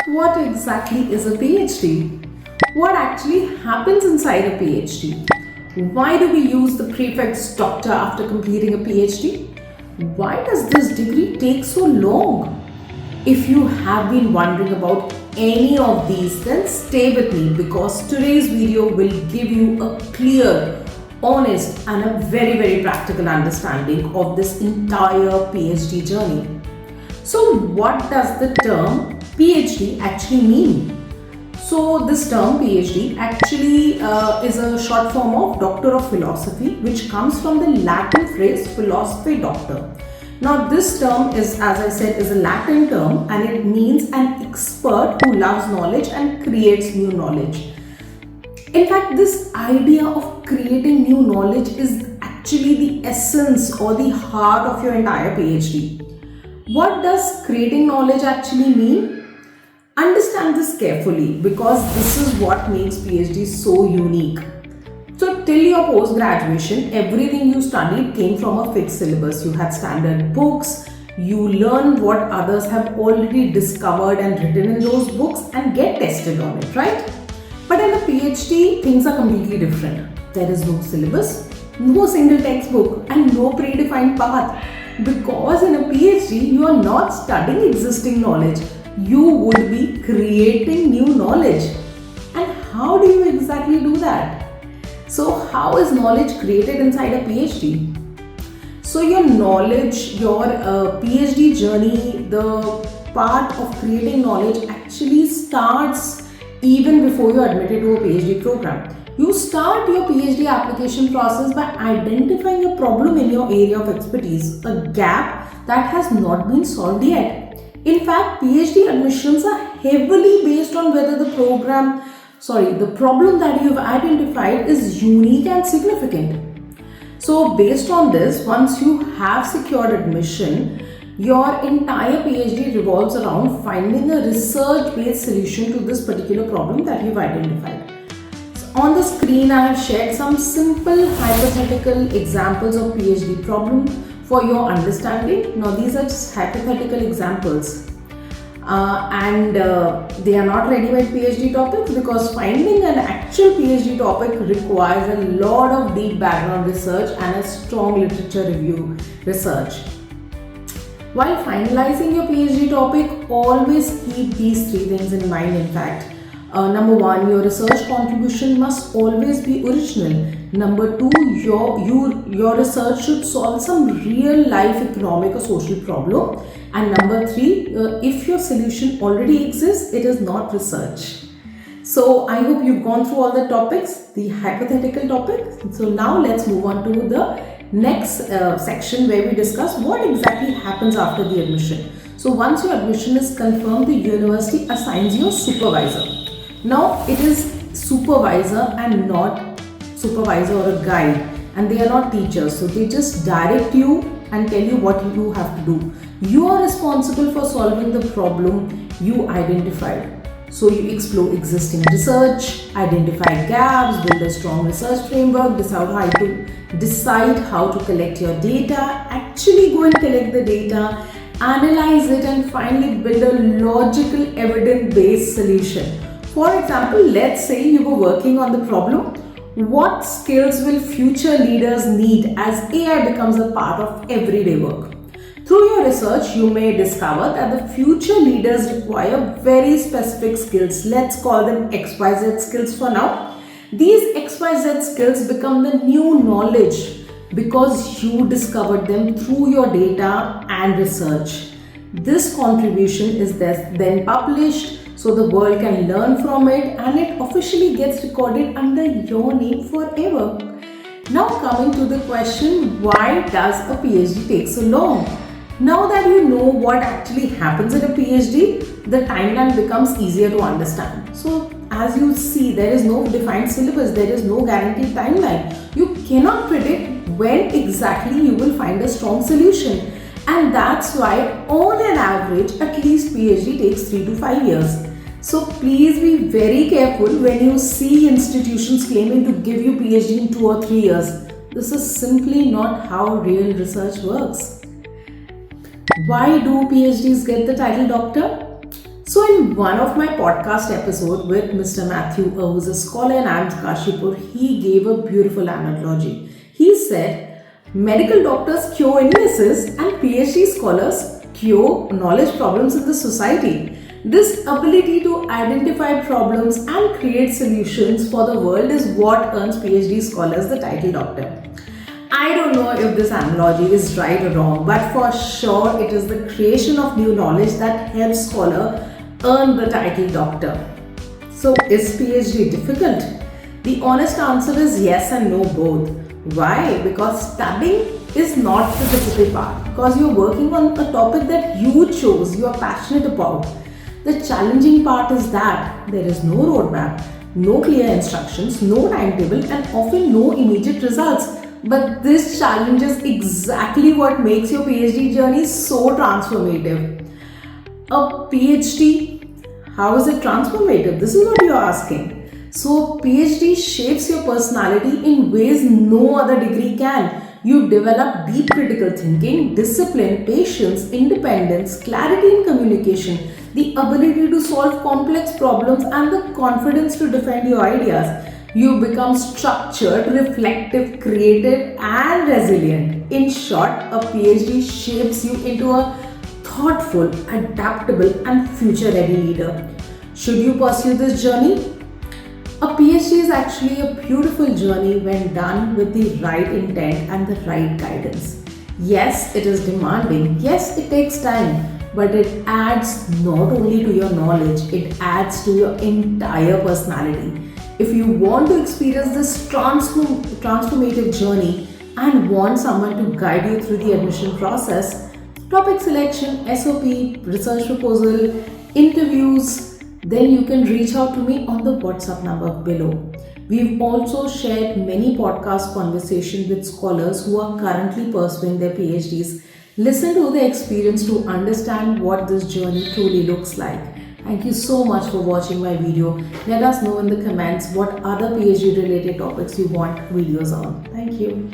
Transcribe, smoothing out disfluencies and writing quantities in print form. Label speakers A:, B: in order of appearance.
A: What exactly is a PhD? What actually happens inside a PhD? Why do we use the prefix doctor after completing a PhD? Why does this degree take so long? If you have been wondering about any of these, then stay with me because today's video will give you a clear, honest, and a very practical understanding of this entire PhD journey. So, what does the term PhD actually mean? So, this term PhD actually is a short form of Doctor of Philosophy, which comes from the Latin phrase philosophy doctor. Now, this term is, as I said, is a Latin term and it means an expert who loves knowledge and creates new knowledge. In fact, this idea of creating new knowledge is actually the essence or the heart of your entire PhD. What does creating knowledge actually mean? Understand this carefully because this is what makes PhD so unique. So till your post-graduation, everything you studied came from a fixed syllabus. You had standard books, you learned what others have already discovered and written in those books and get tested on it, right? But in a PhD, things are completely different. There is no syllabus, no single textbook and no predefined path. Because in a PhD, you are not studying existing knowledge. You would be creating new knowledge. And how do you exactly do that? So how is knowledge created inside a PhD? So your knowledge, your PhD journey, the part of creating knowledge actually starts even before you're admitted to a PhD program. You start your PhD application process by identifying a problem in your area of expertise, a gap that has not been solved yet. In fact, PhD admissions are heavily based on whether the problem that you've identified is unique and significant. So based on this, once you have secured admission, your entire PhD revolves around finding a research-based solution to this particular problem that you've identified. On the screen, I have shared some simple hypothetical examples of PhD problem for your understanding. Now, these are just hypothetical examples and they are not ready-made PhD topics because finding an actual PhD topic requires a lot of deep background research and a strong literature review research. While finalizing your PhD topic, always keep these three things in mind. In fact, number one, your research contribution must always be original. Number two, your research should solve some real life economic or social problem. And number three, if your solution already exists, it is not research. So I hope you've gone through all the topics, the hypothetical topics. So now let's move on to the next section where we discuss what exactly happens after the admission. So once your admission is confirmed, the university assigns you a supervisor. Now it is supervisor and not supervisor or a guide, and they are not teachers, so they just direct you and tell you what you have to do. You are responsible for solving the problem you identified. So you explore existing research, identify gaps, build a strong research framework, decide how to collect your data, actually go and collect the data, analyze it, and finally build a logical evidence-based solution. For example, let's say you were working on the problem, what skills will future leaders need as AI becomes a part of everyday work? Through your research, you may discover that the future leaders require very specific skills. Let's call them XYZ skills for now. These XYZ skills become the new knowledge because you discovered them through your data and research. This contribution is then published so the world can learn from it and it officially gets recorded under your name forever. Now coming to the question, why does a PhD take so long? Now that you know what actually happens in a PhD, the timeline becomes easier to understand. So as you see, there is no defined syllabus, there is no guaranteed timeline. You cannot predict when exactly you will find a strong solution. And that's why on an average, at least PhD takes 3 to 5 years. So please be very careful when you see institutions claiming to give you PhD in 2 or 3 years. This is simply not how real research works. Why do PhDs get the title doctor? So, in one of my podcast episodes with Mr. Matthew, who's a scholar in AIMS Kashipur, he gave a beautiful analogy. He said, medical doctors cure illnesses and PhD scholars cure knowledge problems in the society. This ability to identify problems and create solutions for the world is what earns PhD scholars the title doctor. I don't know if this analogy is right or wrong, but for sure it is the creation of new knowledge that helps scholar earn the title doctor. So is PhD difficult? The honest answer is yes and no both. Why? Because studying is not the difficult part, because you're working on a topic that you chose, you are passionate about. The challenging part is that there is no roadmap, no clear instructions, no timetable, and often no immediate results. But this challenge is exactly what makes your PhD journey so transformative. A PhD, how is it transformative? This is what you're asking. So, PhD shapes your personality in ways no other degree can. You develop deep critical thinking, discipline, patience, independence, clarity in communication, the ability to solve complex problems, and the confidence to defend your ideas. You become structured, reflective, creative, and resilient. In short, a PhD shapes you into a thoughtful, adaptable, and future ready leader. Should you pursue this journey? A PhD is actually a beautiful journey when done with the right intent and the right guidance. Yes, it is demanding. Yes, it takes time. But it adds not only to your knowledge, it adds to your entire personality. If you want to experience this transformative journey and want someone to guide you through the admission process, topic selection, SOP, research proposal, interviews, then you can reach out to me on the WhatsApp number below. We've also shared many podcast conversations with scholars who are currently pursuing their PhDs. Listen to their experience to understand what this journey truly looks like. Thank you so much for watching my video. Let us know in the comments what other PhD related topics you want videos on. Thank you.